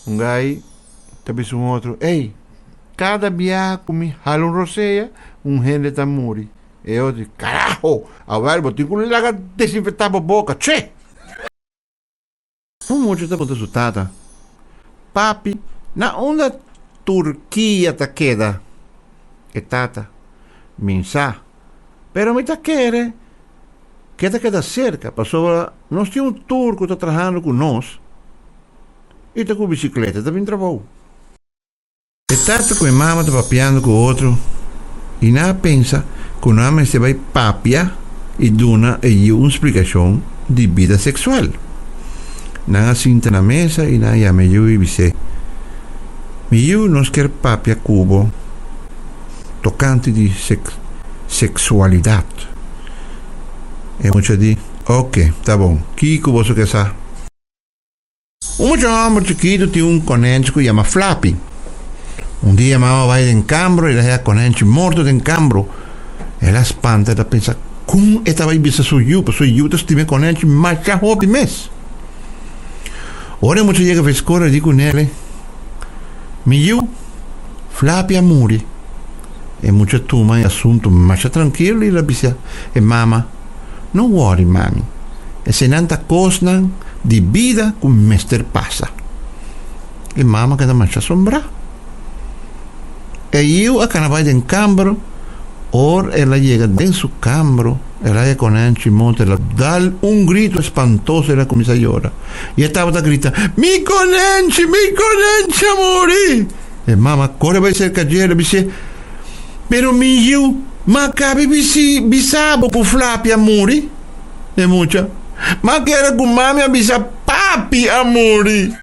Un gai, talvez um outro, ei, cada viagem comi jala um roceia, um rende tá muri. Eu digo, carajo, agora vou ter que lá desinfetar a boca, tchê! Um monte de pergunta tata. Papi, na onda Turquia ta queda? E tata, minsa. Pero me ta quere, queda cerca. Passou, nós tínhamos um turco que está trabalhando com nós. E está com bicicleta, também trabalhou. E tata com a mama está papiando com o outro. E não pensa que o nome se vai papia e dona uma explicação de vida sexual. Não assinta na mesa e não chama eu e dice: eu não quero papia cubo tocante de sexualidade. E muitos dizem: ok, tá bom, que cubo você quer saber? Um homem chiquito tinha um conente que chama Flappy. Um dia a mamma vai em cambro e ela é conente morto em cambro. Ela espanta e pensa: como esta vai bisa sou eu estive conente mais já hobby mês. Ora muito chega a escola e digo nele: meu Flappy amore. E muito toma assunto mais tranquilo e ela diz: e mamma, não worry mami. E se nanta coisa de vida com Mr. passa. E mamma queda mais assombrar. E eu a canavai em cambro, ora ela chega dentro do cambro, ela é conente monte, ela dá um grito espantoso, ela começa a chorar. E estava a gritar: mi conente, amore! E mamma corre vai cerca de ela e diz: pero meu, ma cabe bisabo por Flappy amore? E mucha, ma que era com mami avisa papi amore.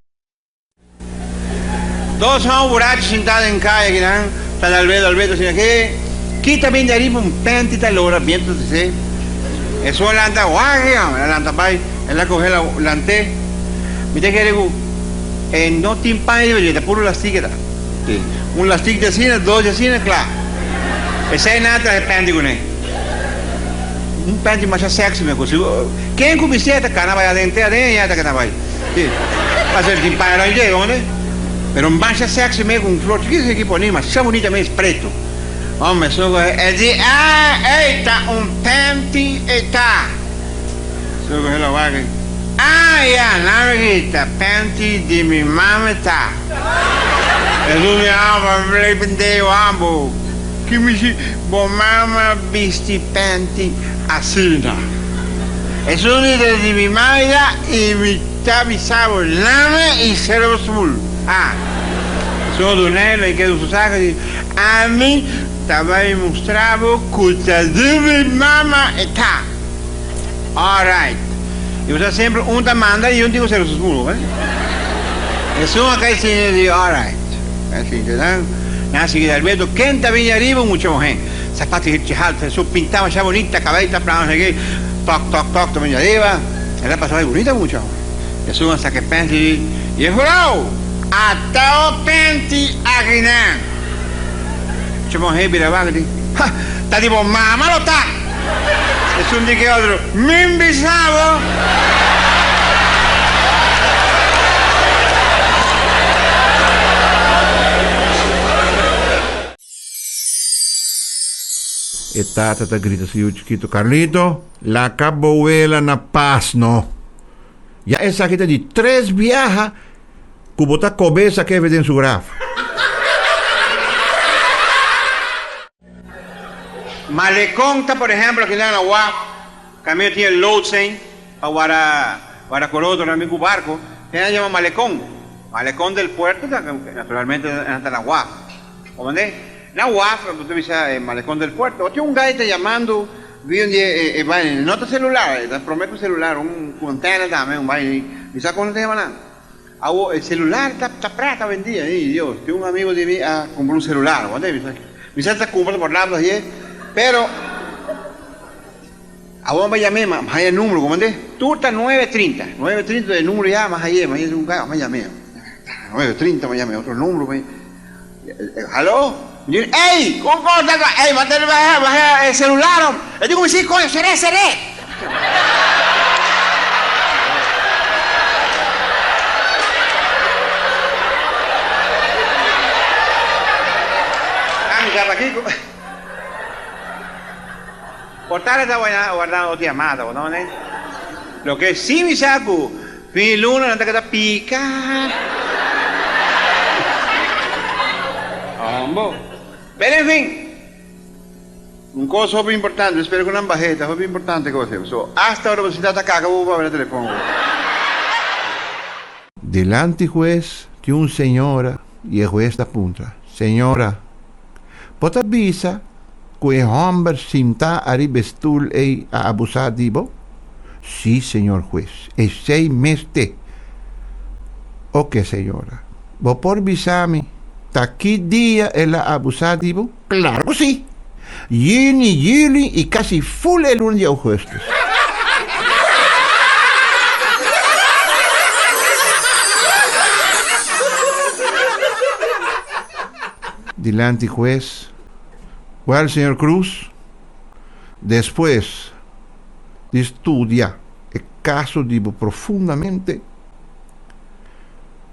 Todos são borrachos sentados em casa aqui, né? Está Alberto, assim, aqui também daria um pente da loura, viento, você. É só a lanta, a lanta vai, ela coge a lante, me tem que dizer, não tem pai de puro lastique, tá? Um lastique de assim, dois de assim, claro. E sai nada é pente com ele. Um pente mais sexy, meu coisa. Quem com bicicleta, cara, vai adentro, já tá que vai. Mas ele tem pai lá em dia, onde? Pero mais sexy mesmo com flor, que aqui por mas só bonita mesmo, preto. Homem, só é de, eita, um pente, eita. Só que ela vai, já, narguita, pente de minha mama, tá. Eu não me amo, falei, penteio, amo. Que me diz, bom, mama, viste pente, assim, não. É só unida de minha mama e me tá bisavo, lama e cérebro azul. Sou do Nelo e que do Susaka diz: a mim também mostrava que de mama está. Alright. Eu uso sempre um da manda e um digo ser os muros, né? É só uma coisinha de alright. Assim, entendeu? Na seguida, Alberto, quem tá bem arriba, muita mulher. Sapato de alto, só pintava já bonita, cabelita para não sei o quê. Toc, também arriba. Ela passava aí bonita, mucho. É só uma saque pente e falou: até o pente aqui, né? Deixa eu morrer, vira vaga, tá de bom, mamá não tá. É um de que outro, me bisavo. E tata grita assim, o chiquito: Carlito, la caboela na paz, no. Já essa aqui de 3 viajas, que botar cabeça que vem em seu grafo. Malecón, por exemplo, aqui na UAP, caminho tinha loading para Coroto, no mismo barco, se llama Malecón. Malecón del puerto, naturalmente, está na UAP. ¿Entendés? Na UAP, cuando tú dices Malecón del puerto, tinha um gaita llamando, vi un día, vai, nota celular, prometo celular, com antena também, um vai, e sabe quando te llama nada? El celular está prata vendida, Dios. Tengo un amigo de mí compró un celular, ¿verdad? Me está comprando por lados ahí, pero a vos me llamé, más allá el número, ¿cómo es? Tú estás 930 de número ya, más allá es un gato, me llamé. 930 me llamé, otro número, ¿aló? ¡Ey! ¿Cómo estás? ¡Ey! ¡Baja el celular! Le digo, sí, coño, seré. aquí. Portare da guardando chiamata, no? Lo que sí mi saco, mi luna non te queda pica. Hombo. Pero en fin, un cosa muy importante, espero que una bajeta, muy importante cosa. So, hasta ahora pues está acá, acabo de ver el teléfono. Delante juez de un señora y el juez da punta. Señora, ¿pot avisa que el hombre simta a ribestul e a abusativo? Sí, señor juez, es 6 meses. Ok, señora. ¿Vos por avisarme? ¿Ta qué día es abusativo? Claro que sí. Yili y casi full el lunes de agosto. Delante juez. Bueno, señor Cruz, después de estudiar el caso profundamente,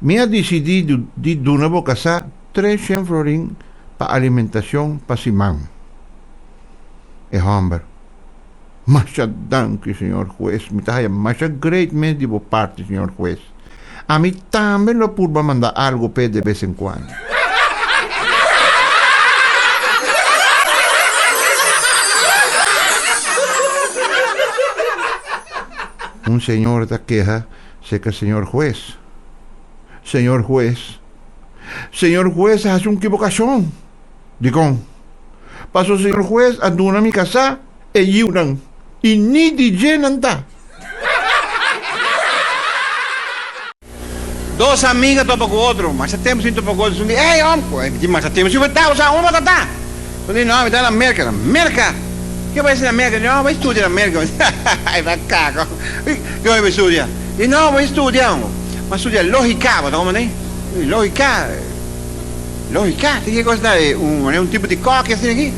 me ha decidido de nuevo casar 300 florins para alimentación para Simán. El hombre, muchas gracias, señor juez. Me está muchas greatmente de por parte, señor juez. A mí también lo puedo mandar algo de vez en cuando. Un señor da queja, sé que el señor juez, hace una equivocación. Digo, pasó el señor juez a una mi casa y yuran, y ni de llenan da. Dos amigas topan con otro, más tiempo sin topar con otro. Hey, hombre, más tiempo sin topar, o sea, uno está. Entonces, no, me da la merca. ¿Qué va a decir la América? No, voy a estudiar América. Ay, va cago. ¿Qué voy a estudiar? Y no, voy a estudiar. Voy a estudiar lógica, ¿cómo me Lógica. ¿Qué cosa es? Un tipo de cosa que hacen aquí.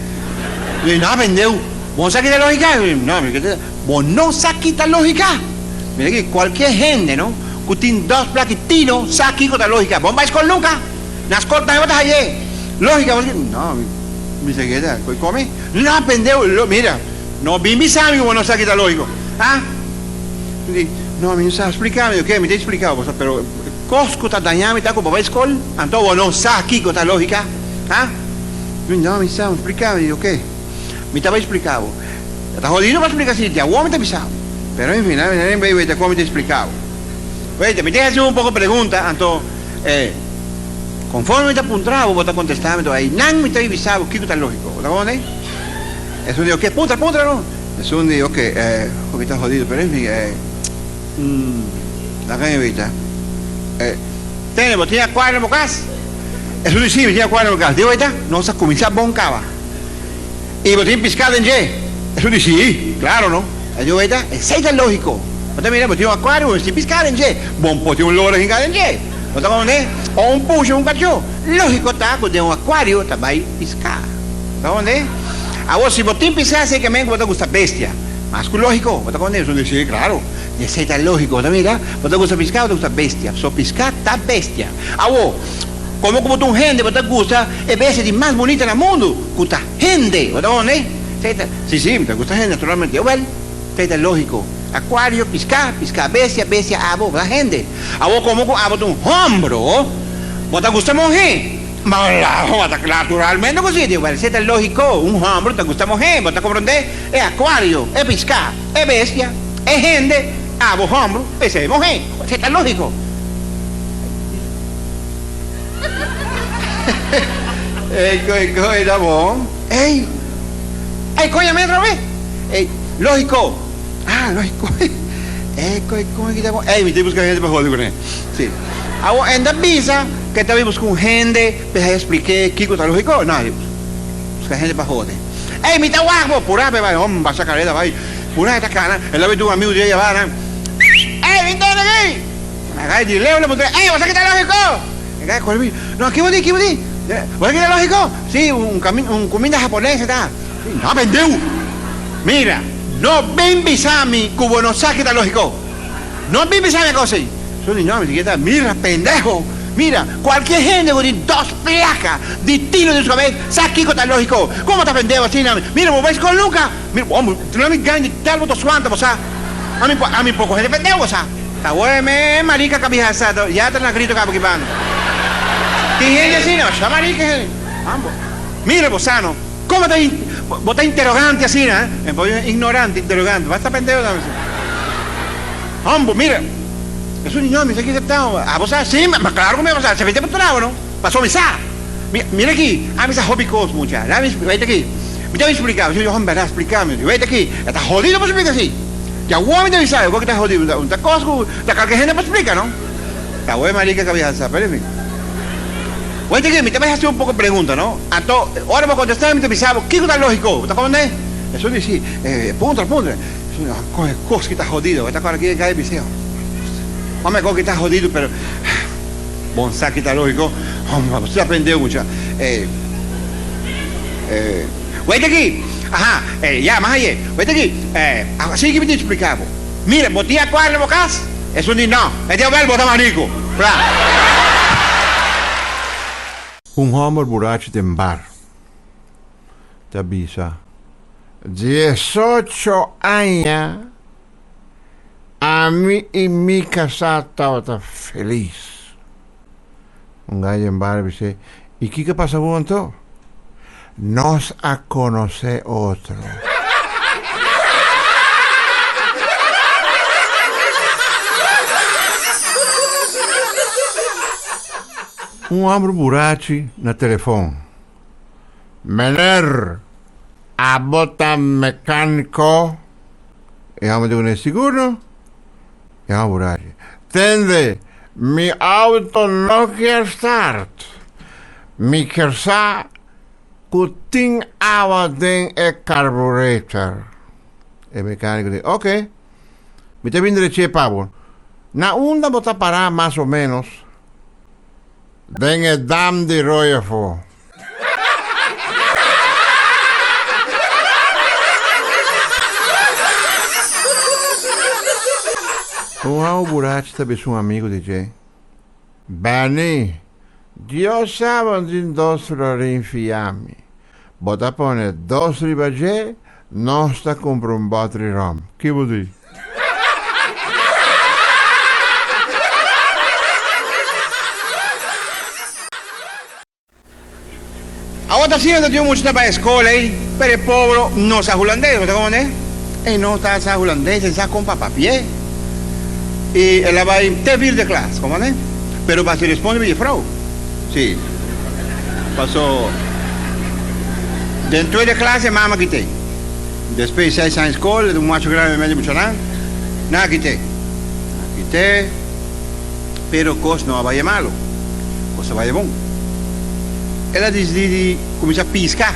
Y no, pendejo. ¿Vos no la lógica? No, vos no saquis la lógica. Mira que cualquier gente, ¿no? Que tiene 2 plaquitinos, saquis con la lógica. ¿Vos vais con Luca? Las cortas de botas ayer. Lógica, no. Mi secretaria, ¿come? No, pendejo, mira, no vi mis amigos, no sé qué está lógico. ¿Ah? No, me está explicando, ¿qué? Me te he explicado, pero Cosco está dañado, está con papá escol, entonces no sabe qué está lógica. ¿Ah? No, me está explicando, ¿qué? Me estaba explicado. Está jodido para explicar si ya vos me está avisado. Pero en fin, ¿cómo me te he explicado? Oye, me te hacer un poco de pregunta, entonces, conforme me está apuntado, vos te contestando, ahí, me está avisado, ¿qué está lógico? ¿Está bien? Es un día, ¿qué? Punta, ¿no? Es un día, porque está jodido, pero en fin, la caña evita. ¿Vos tienes acuario en casa? Es un día, sí, me tiene acuario en casa. Digo, ahorita, no se comienza a boncaba. Y vos tienes pescado en ye. Es un día, sí, claro, ¿no? Digo, ahorita, es lógico. Vos mira, vos tienes acuario, vos tienes pescado en ye. Vos tienes un loro en ye. ¿No está como o un pucho, un cachorro? Lógico está, que de un acuario te va a pescar. ¿Está como a vos, si vos te pisas, sé que me gusta bestia. Más que lógico, ¿vos está como eso? Sí, claro. Y ese está lógico, ¿no? Mira, vos te gusta pescar o te gusta bestia. So pescar está bestia. A vos, como tu gente, vos te gusta, es bestia más bonita del mundo. Gusta gente, ¿vos está como sí, me gusta gente, naturalmente. Bueno, está lógico. Acuario, pescar, bestia, a vos, la gente. A vos como a vos un hombro, vos te gusta mujer. Naturalmente così, dico, siete lógico, un hombro te gusta mujer, vos te comprendés, es acuario, es pescar, es bestia, es gente, a vos hombro, es mujer, siete lógico. Era bon. Ey, coño, me otra vez. Lógico. Ah, lógico. ¿Cómo que te hago? Me estoy buscando gente para joder con él. Sí. Hago en la visa que te busco con gente, pues ahí expliqué qué cosa lógico. No, busca gente para joder. Me está guapo, pura, va, hombre, va a sacar esta, va. Pura esta cara. El lado de tu amigo de ella va, me entiendes aquí. Me cae de leo, le monté, ¿vas a quitar lógico? Me cae con el vídeo. No, ¿qué vos di? ¿Vas a quitar lógico? Sí, un comida japonesa, está. No, pendejo. Mira. No ven bisami, cubo no saque está lógico. No ven bisami cosa. Yo ni no, me etiqueta, mira, pendejo. Mira, cualquier gente con 2 placas distintas de su vez, sabe que está lógico. ¿Cómo te pendejo así? Mira, vos vais con Luca. Mira, hombre, tú no me ganas de tal voto suanta, vos sabes. A mí poco gente pendejo, vos sabes. Está bueno, marica, cabeza, ya te la grito, capo, equipando. ¿Qué así, no? Ya, marica, ambos. Mira, vos sano. ¿Cómo te vos estás interrogante así, ¿no? Ignorante, interrogante. Vas a estar pendejo también. Ambos, mira. Es un niño, me dice que aceptado. Ah, vos sabes, sí, claro que me vas a se vete por tu lado, ¿no? Pasó a misa. Mira aquí, a misa hobby cos mucha. Vete aquí. Me te voy a explicar, yo hombre, explícame. Vete aquí, estás jodido, pues explica así. Ya guau, me te avisaba, ¿cómo que estás jodido? Una cosa, la cualquier gente me explica, ¿no? Está bueno, marica, que había a saber, en fin. Vete aquí, me te voy a hacer un poco de pregunta, ¿no? Ahora vos contestar, me te avisaba, ¿qué es lógico? ¿Estás con él? Eso dice, punto. Es una cosa que está jodido, esta cosa aquí de caer piseo. Hombre, que está jodido, pero... Bonsaque está lógico. Hombre, usted aprendió mucho. Vete aquí. Ajá, ya, más allá. Vete aquí. Así que me te explicaba. Mira, botía cuadra bocas. Eso ni no. Este es el botón manico. Un hombre borracho en bar. Te avisa. 18 años. A mí y mi casa estaba feliz. Un gallo en bar dice, ¿y qué pasa con todo? Nos a conocer otro. Un hombre borracho na teléfono. Mener, a bota mecánico. Y vamos a decir, seguro. Y vamos a borracho. Tende, mi auto no quiere start. Mi kersa kuting agua den el carburetor. El mecánico dice, ok. Me te viene de pavo. Na onda bota parar más o menos. Den el dam de Royefo. Un amigo borracho também um amigo DJ. Benny, Dios sabe onde 2 florin fiammi. Bota pone 2 ribagé, non sta compra un bottle rom. Che vuol dire? Ahora sí, no tengo mucho para la escuela, pero el pobre no sabe holandés, ¿no? ¿Cómo es? No sabe holandés, se sabe con papapié. Y él va a te vir de clase, ¿cómo es? Pero para se responde mi frau. Sí. Pasó. Dentro de clase, mamá quité. Después 6 años de escuela, un macho grande medio mucho nada quité. Quité. Pero cosa no vaya malo. Cosa vaya bon. Ela decide começar a piscar.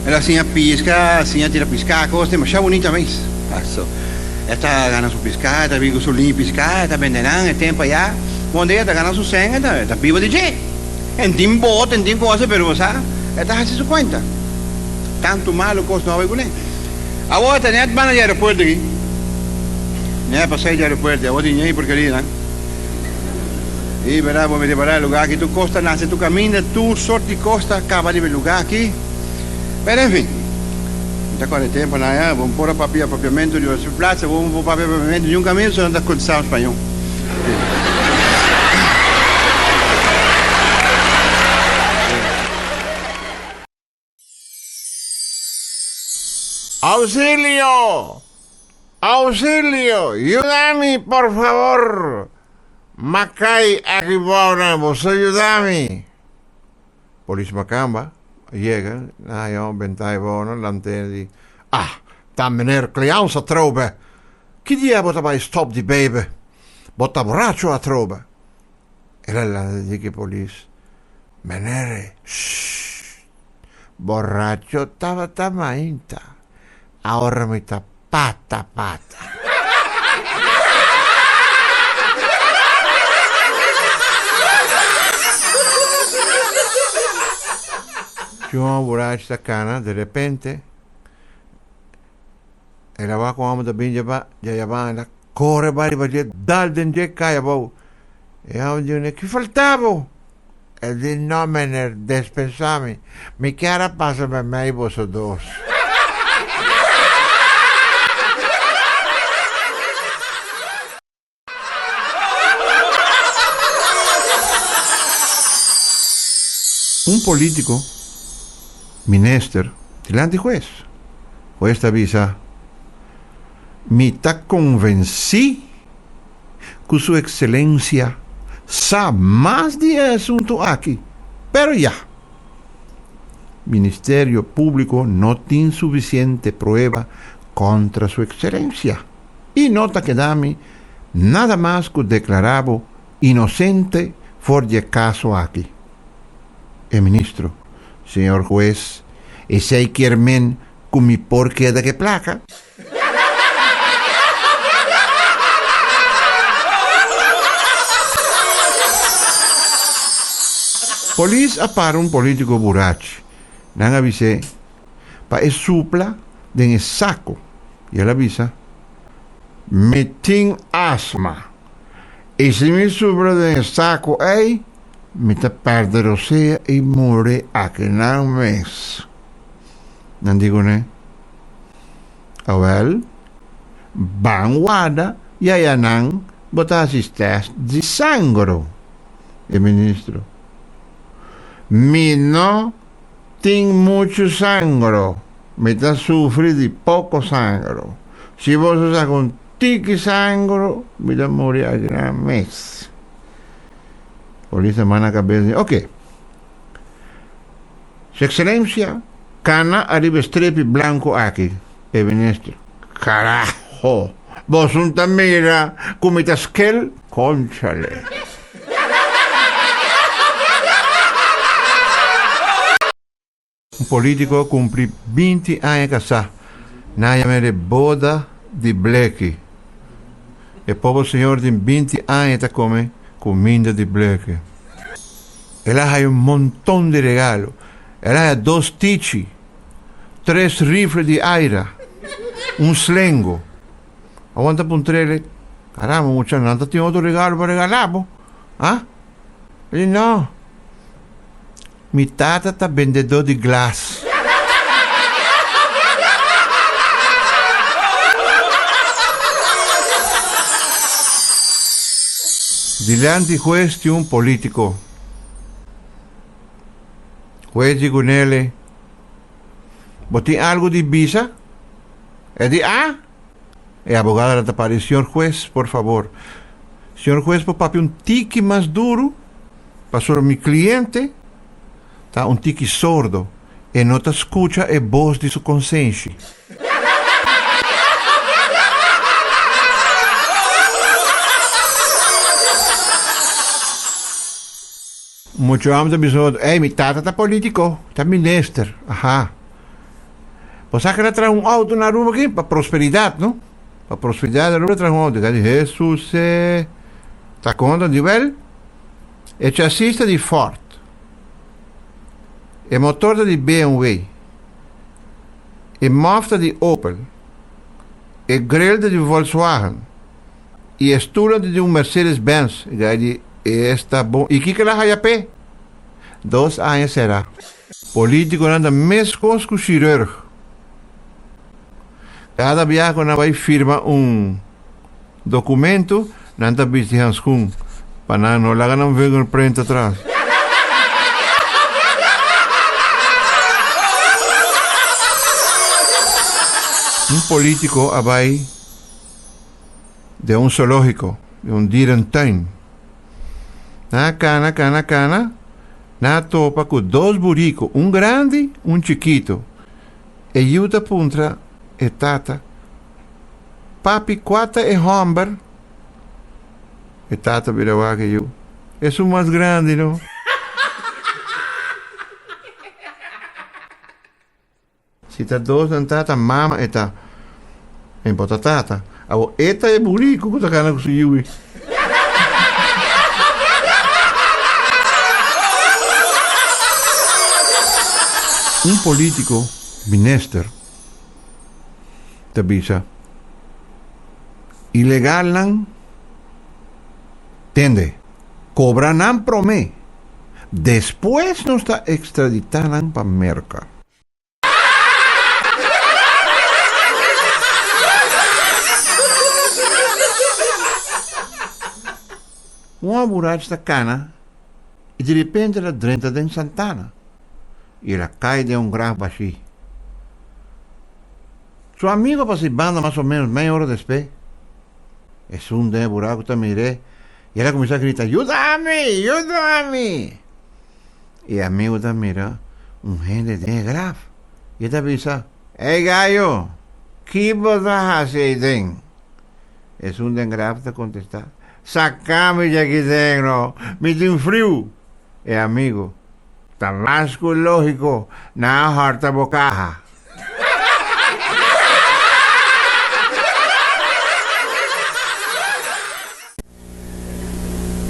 Ela assim pisca, assim tira piscar, coisa, mas é bonita mesmo. Passou. Esta ganha su piscar, esta vive su linha piscar, esta venderán, el tempo allá. Quando ela ganha su senha, esta viva de je. Tem bote, tem coisa, pero sabe, esta hace su cuenta. Tanto malo coisa não vai com ele. Agora tem net van de aeroporto aqui. Né, passei de aeroporto, agora tem aí porcaria, né? Y verá, vos me llevarás al lugar que tú costa, nace, tú caminas, tú sorte y costa, acaba de ver el lugar aquí. Pero en fin, ya con el tiempo, nada, vamos por papel propiamente, yo su plaza, vamos por papel propiamente, y un camino, se anda con el español. ¡Auxilio! ¡Auxilio! ¡Ayúdame, por favor! Macay arribona, vos ayudame. Polis Macamba llega, yo bentai bona, lanterna di. Dan meneer Cleans a trobe. Chi dia bota bij stop die baby? Bota borracho a trobe. E la dice polis. Meneer, shh. Borracho tava tamainta. Ahora me ta pata. Yo borracho sta cana, de repente, ela va com a alma da binha, já vai, ela corre, vai, dal den je kaya bau. E amo dico, che faltavo? E di no me ne despensami. Mi chiara passa per me i vostri dos. Un político, minister, delante juez. Juez avisa, me está convencí que su excelencia sabe más de asunto aquí. Pero ya, Ministerio Público no tiene suficiente prueba contra su excelencia. Y nota que dame nada más que declarado inocente por de caso aquí. El ministro, señor juez, ese hay que men con mi porqué de que placa. Polis apara un político burachi. Nan avise pa es supla de en saco. Y él avisa, me tin asma. Y si me supla de en saco, me te perderosea y more a que no mes. Nan digo ne. Awel, van guarda y ayanan botasistas de sangro. El ministro. Mi no tengo mucho sangro. Me está sufriendo de poco sangro. Si vos usas con tiki sangro, me da morir a gran mes. Por esa semana cabeza. Ok. Su excelencia, cana arriba strepi blanco aquí. El ministro. Carajo. Vos un tamira, como tasquel, conchale. Un político cumplí 20 años casado. Nadie me de boda de bleque. El pobre señor de 20 años está come comida de bleque. Él hay un montón de regalos. Él hay 2 tichi, 3 rifles de aire, un slengo. Aguanta puntrele. Caramba, muchachos, ¿no tiene otro regalo para regalar? ¿Ah? Y no. Mi tata está vendedor de glass. Delante juez de un político. Juez de Gunele. ¿Vos tienes algo de visa? ¿Es de A? El abogado de la señor juez, por favor. Señor juez, por papi, un tiki más duro. Pasó mi cliente. Está un tiki sordo. Y no te escucha el voz de su conciencia. Mucho antes episodio, mi tata está político, está minister, ajá. Pues saca atrás un auto en la rumba aquí, para prosperidad, ¿no? Para prosperidad, la rumba trae un auto. Jesús, ¿está con el nivel? El chasis de Ford. El motor de BMW. El mofta de Opel. El grill de Volkswagen. Y el stoel de un Mercedes-Benz. Está bom. ¿Y qué que la HP? 2 años será. Político anda mescos con cirurgo. Cada viaje cuando va a firma un documento, nanta viste hanskun. Para no la ganan ver el print atrás. Un político abai de un zoológico, de un dierentuin. Na cana, na topa con 2 buricos, un grande, un chiquito. E yuta puntra e tata. Papi, 4 e homber. E tata vira que yo. Es un más grande, ¿no? Si está 2 en tata, mama está en potatata. Abo, esta es burico, que está cana con su yui. Un político, minister, te avisa, ilegal nan, tende, Cobrarán promé. Después nos extraditarán para América. Uma borracha da cana e de repente ela drenta de Santana e ela cai de um grave así. Su amigo participando más o menos meia hora después. Es un de buraco te miré y ela começou a gritar: ayúdame, ayúdame. Y el amigo te mira, un gente de grave. Y te avisa: hey gallo, ¿qué vos haciendo? Es un de grave te contesta: sacame de aquí dentro, me tengo frío. Amigo, tan más lógico, nada harta bocaja.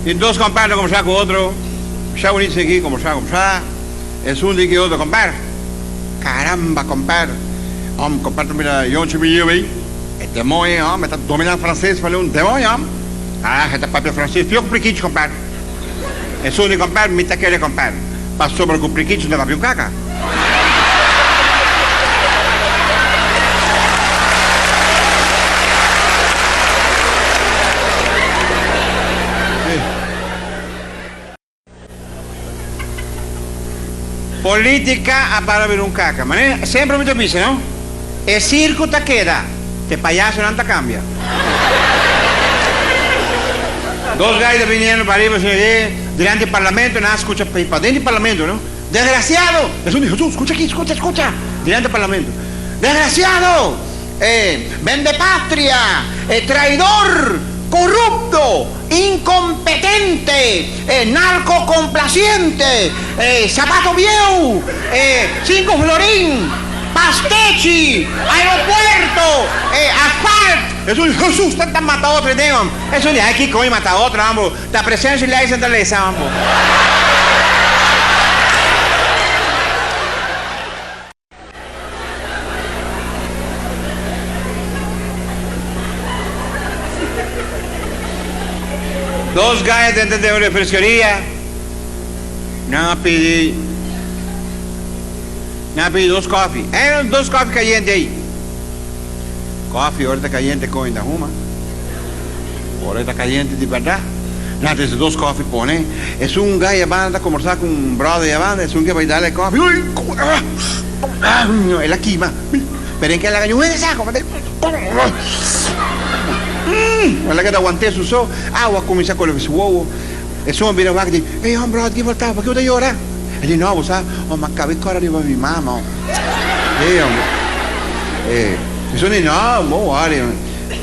Y dos compadres conversar con otro, ya unirse aquí, conversar. Es un día que otro, compadre. Caramba, compadre. Compadre, mira, yo me llevo ahí. Este moe, me está dominando francés, falei un demonio. Este papel francés, fio com priquite, compadre. Es un día, compadre, me está querendo, compadre. Passou por com priquite, não vai vir caca. Política para ver un caca, ¿vale? Siempre me te dice, ¿no? El circo te queda, te payaso no te cambia. Dos gallos vinieron para arriba, delante del Parlamento, nada, escucha, para dentro del Parlamento, ¿no? Desgraciado, Jesús dijo: Jesús, escucha aquí, escucha, delante del Parlamento. Desgraciado, vende patria, traidor, corrupto, incompetente, narcocomplaciente, zapato viejo, 5 florín, pastechi, aeropuerto, asfalto. Jesús, está matando otro, digamos. Eso ni aquí que hoy mata otro, ambos. La presencia y la centraliza, ambos. Dos gallos dentro de una refresquería. Nada pedí dos coffee. Eran dos coffee calientes ahí. Coffee, ahorita caliente con la huma. Ahorita caliente de verdad. Nada, desde dos coffee pone. Es un gallo banda a conversar con un brother de banda. Es un que va a darle coffee. Uy, es la quima. Pero en que la gañuela esa, compadre. Olha que aguantei su agua começa a colocar esse ovo. Esse homem vira vaca e diz: ei, homem, brother, que voltava, por que eu tenho que orar? Ele diz: não, sabe, mas acabei de correr para minha mamãe. Ei, homem. Isso diz: não, bom, olha.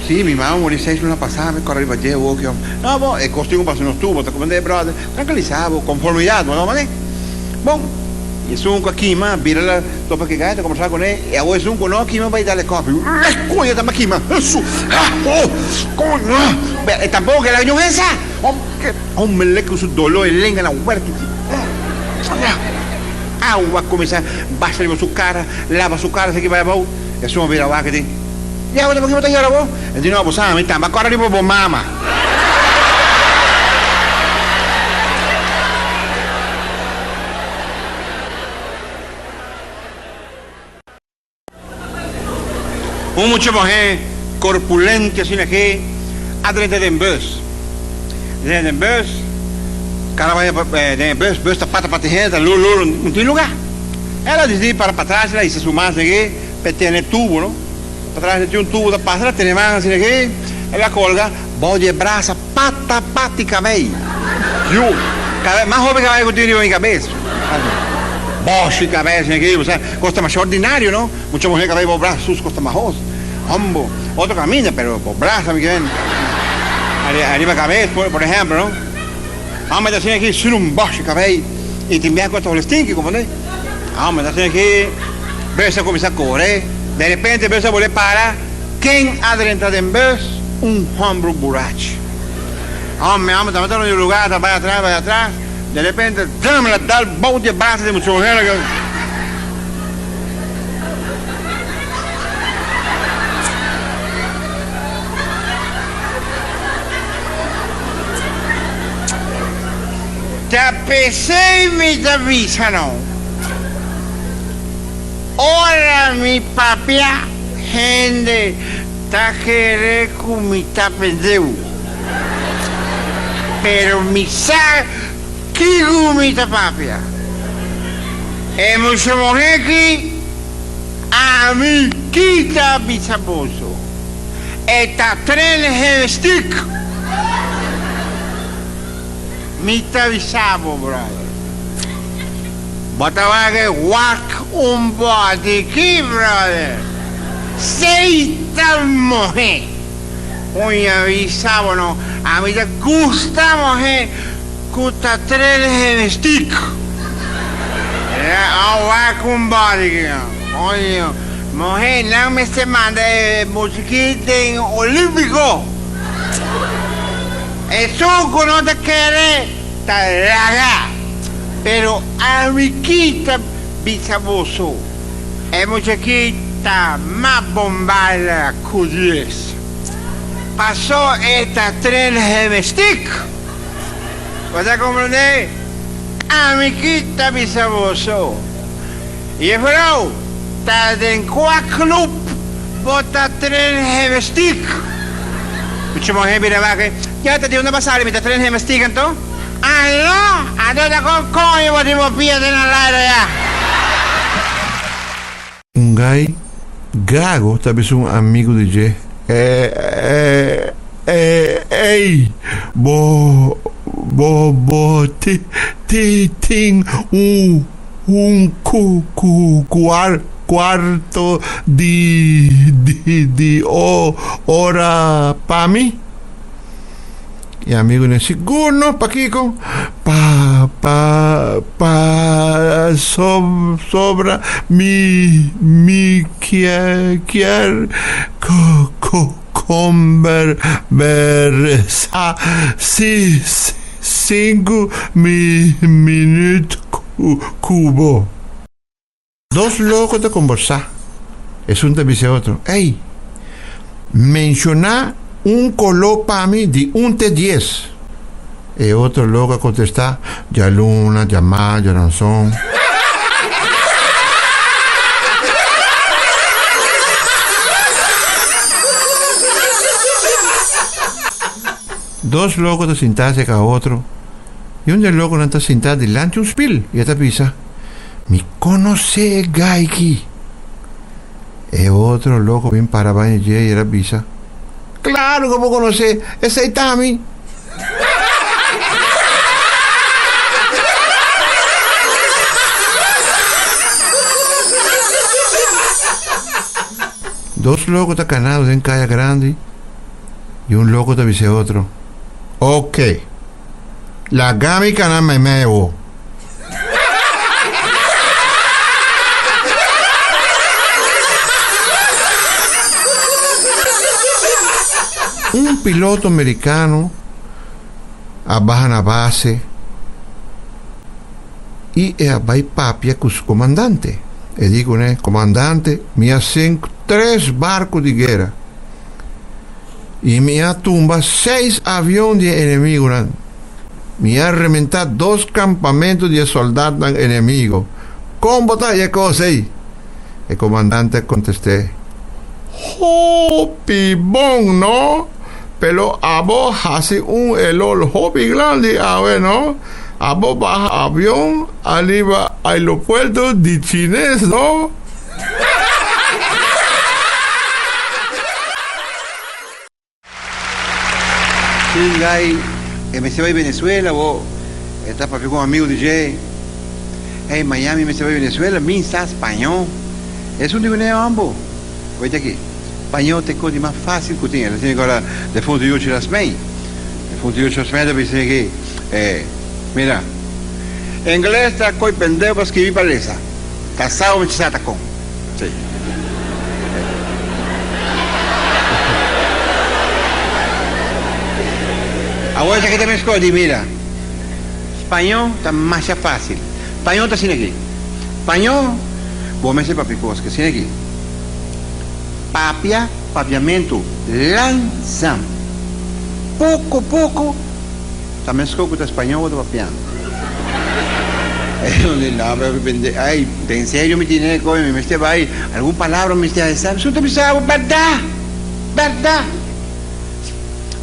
Sim, minha mamãe morreu 6 anos passados, me corri para o ovo. Não, bom, é costume para nos tubos, tá comendo, brother, tranquilizado, conformidade, não é? Bom, esse um aqui, mas vira lá, topa que gaita, conversar com ele, e agora esse um não, aqui, mas vai dar-lhe copo. Coisa, tá aqui, mas isso, e tampouco que la ñuenza, homem, le que o dolor, ele lenga na huerta, agua começa, baixa a sua cara, lava sua cara, se que vai a boa, esse um vira a vaca, e agora, por que você está agora, ele diz: não, você sabe, então, vai correr para mama. Un mucho mujer corpulente, así que adrede de bus. De bus, cara vai de bus tá pata patejenta, lulu, não tem lugar. Ela dizia para trás, ela disse: sumas aqui, pete no tubo, não? Para trás tem um tubo da pasta, tem mais assim aqui, ela colga, bode braça, pata e cabelo. Mais jovem que vai continuar em cabeça. Bosch, cabeça aqui, você costa mais ordinário, não? Muita mulher que vai com braços, costa mais rosa. Hombo, outro caminho, pero por braço, me querem. Arriba cabeça, por exemplo, não? Homem assim aqui, sur um Bosch cabelo, e tem bem costa holestinho, como é? Homem assim aqui, veja começar a correr, de repente veja voltar para, quem adentra de vez, homem borracho. Homem, está metendo no lugar, vai atrás. De repente, dame la tal bout de brazos de mucha mujer. Pesei mi tavisano. Ora mi papia gente tajere kumita pendeu. Pero mi sa kigumita papia. E mucho mojeki a mi kita bisaboso. Eta tren hevestik. Mita bisabo, brother. Botawage wak body ki, brother. Seita moje. Oye, bisabo, no. A mí te gusta moje. Kuta tren hevestik. Wak body. Oye, moje, no me se manda musiquita en olímpico. Eso que no te quiere, te raga. Pero amiguita bisaboso, es muchaquita más bombada que 10. Pasó esta tren hevestik. ¿Puedes comprender? Amiguita bisaboso. Y es verdad, está en cuál club bota tren hevestik. Mucho mujer, mira, va que ya te dio una pasada y me te tren hevestik, ¿entonces? Ah, no, a dónde con coño vos te pierdes en el aire ya. Un gay gago, talvez um amigo de Jay. Ei, tem quarto de hora para mim? E amigo ne sigurno, Paquico, sobra mi quer conversar 5 minutos cubo. Dos locos de conversar. Es un te dice otro. Hey, mencionar un color para mí de 1 de 10. Y otro loco contesta, ya luna, ya mar, ya ranzón. Dos locos de sentarse cada otro. Y un del loco no está sentado delante un spil. Y esta pisa. Me conoce Gaiki. Y otro loco bien para bañar y era pisa. Claro que vos conocés, ese Itami. Dos locos están canados en calle grande y un loco te dice otro. Ok, la gami cana me meo. Un piloto americano abaja na base y vai papia con su comandante. E digo, comandante, me hacen 3 barcos de guerra y me tumba 6 aviones de enemigos. Me ha reventado 2 campamentos de soldados enemigos. ¿Cómo está esa cosa ahí? El comandante contesté, hopi bon, ¿no? Pero a vos hace un elol hobby grande, a ver, ¿no? A vos baja avión, arriba aeropuerto de chinés, ¿no? Sí, gay, me se va a Venezuela, vos estás para con un amigo DJ. Hey, Miami, me se va a Venezuela, mi está español. Es un divineo ambos. Oye aquí. Espanhol tem coisa mais fácil que tinha. Tinha agora de fundo de hoje das mães. De fundo de hoje das mães, deve ser que mira, inglês está coi pendeu para escrever para essa. Casal me chata com. Sim. Agora já que também escolhe, mira. Espanhol está mais fácil. Espanhol está assim aqui. Espanhol, vou me ser papicos, que assim aqui. Papia, papiamento, lançam. Pouco, também escuta espanhol ou papiando. No, pero ay, pensé yo me tiene que me esté ahí, algún palabra me esté sabe, su te pensaba, verdad, verdad.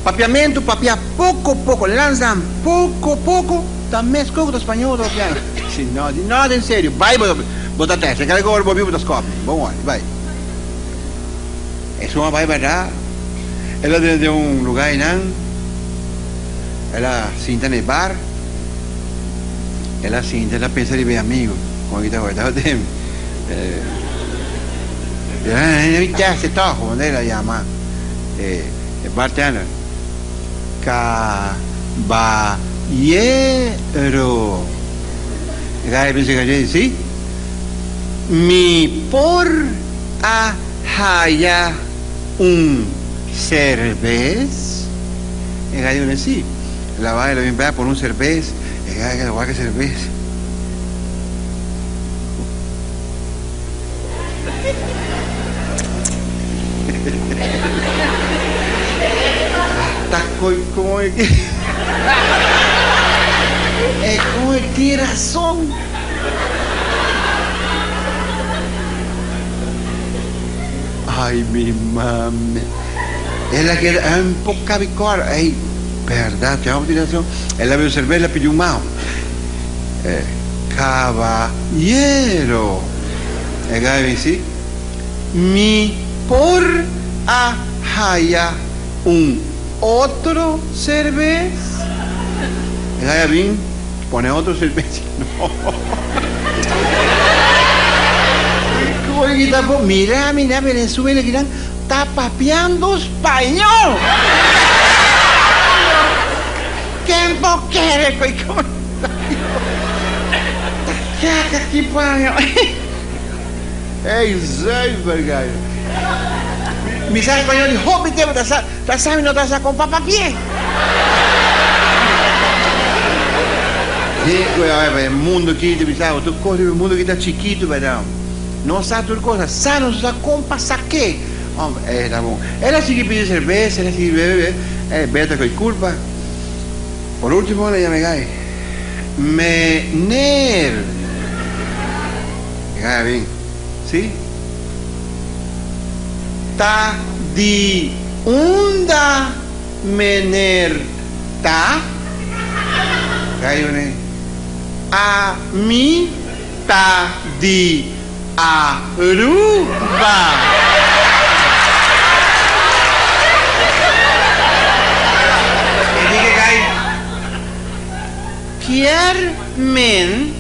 Papiamento, papia, poco, lanzan, poco, también es coco español, piano. Sí, no, en serio, vai, botate, se carga el bobby, botas cop, vamos, vai. Es una vai, verdad. Ella de un lugar en ella cinta en el bar. Ella cinta, ella pensa de ver amigo. Como que está guardado de ya se toca, como ella llama. El bartender. Caballero. Ella piensa que sí. Mi por haya un cervez. Ella dice sí. La va a la bien por un cervez. Ella que la va a que cervez. Está como es que. Como es que razón. Ay, mi mami. Es la que es un poco cabicor. Ay, verdad, te hago tiración. Él la vio cerveza, la pidió un mao. Caballero. Ella dice sí. Mi por haya un otro cervez. Ella bien pone otro cerveza. No. Mira, Venezuela, que está papeando español. ¿Quién quiere? ¿Cómo? ¿Qué aquí paño? Ey, Zé, vergalho. Me sabe español de roupa e tempo, tá sabendo, não tá com papapié. El mundo aqui, tu corre o mundo que está chiquito, verdade? Não sabe tudo coisa, sabe, não sabe como passar quê? Tá bom. Ela sigue pedindo cerveja, ela sigue bebe, beta com culpa. Por último, ela me cae. Mener. Me bien, ¿sí? Ta di unda mener ta. A mi ta di Aruba. Pierre men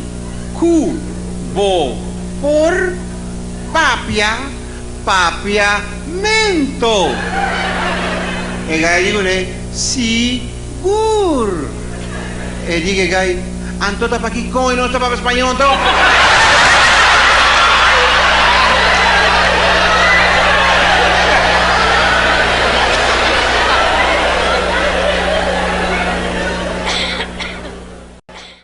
cubo por papiamento. E gai dico sigur. E dico gai, antota pa chi coi non sta pa spagnolo.